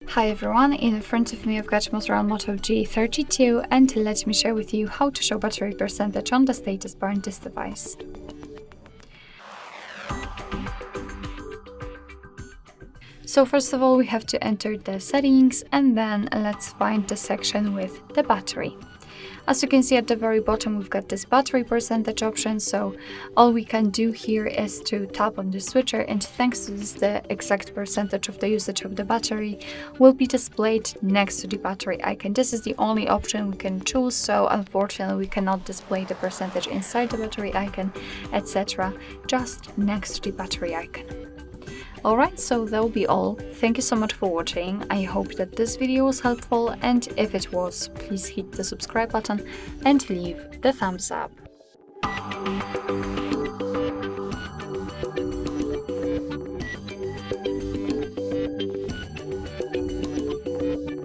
Hi everyone, in front of me I've got MOTOROLA Moto G32 and let me share with you how to show battery percentage on the status bar in this device. So first of all we have to enter the settings and then let's find the section with the battery. As you can see at the very bottom we've got this battery percentage option, so all we can do here is to tap on the switcher, and thanks to this the exact percentage of the usage of the battery will be displayed next to the battery icon. This is the only option we can choose, so unfortunately we cannot display the percentage inside the battery icon, etc., just next to the battery icon. Alright, so that will be all. Thank you so much for watching. I hope that this video was helpful, and if it was, please hit the subscribe button and leave the thumbs up.